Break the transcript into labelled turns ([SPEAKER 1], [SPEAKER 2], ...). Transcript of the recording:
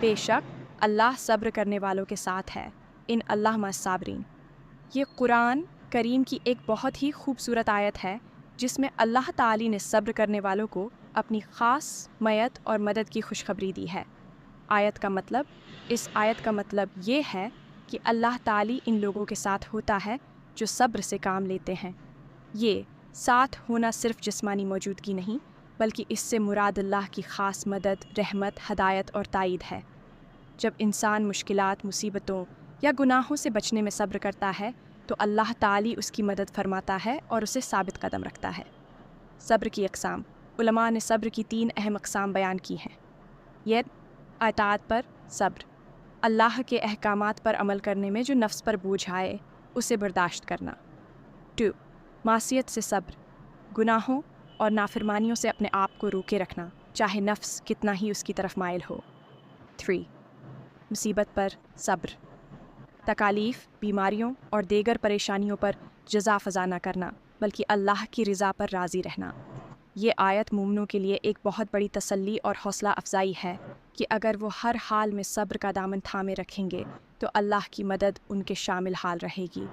[SPEAKER 1] بے شک اللہ صبر کرنے والوں کے ساتھ ہے، ان اللہ مع الصابرین۔ یہ قرآن کریم کی ایک بہت ہی خوبصورت آیت ہے جس میں اللہ تعالی نے صبر کرنے والوں کو اپنی خاص معیت اور مدد کی خوشخبری دی ہے۔ اس آیت کا مطلب یہ ہے کہ اللہ تعالی ان لوگوں کے ساتھ ہوتا ہے جو صبر سے کام لیتے ہیں۔ یہ ساتھ ہونا صرف جسمانی موجودگی نہیں، بلکہ اس سے مراد اللہ کی خاص مدد، رحمت، ہدایت اور تائید ہے۔ جب انسان مشکلات، مصیبتوں یا گناہوں سے بچنے میں صبر کرتا ہے تو اللہ تعالی اس کی مدد فرماتا ہے اور اسے ثابت قدم رکھتا ہے۔ صبر کی اقسام۔ علماء نے صبر کی 3 اہم اقسام بیان کی ہیں۔ یہ اطاعت پر صبر، اللہ کے احکامات پر عمل کرنے میں جو نفس پر بوجھ آئے اسے برداشت کرنا۔ 2 معصیت سے صبر، گناہوں اور نافرمانیوں سے اپنے آپ کو روکے رکھنا چاہے نفس کتنا ہی اس کی طرف مائل ہو۔ 3 مصیبت پر صبر، تکالیف، بیماریوں اور دیگر پریشانیوں پر جزا فضا نہ کرنا بلکہ اللہ کی رضا پر راضی رہنا۔ یہ آیت مومنوں کے لیے ایک بہت بڑی تسلی اور حوصلہ افزائی ہے کہ اگر وہ ہر حال میں صبر کا دامن تھامے رکھیں گے تو اللہ کی مدد ان کے شامل حال رہے گی۔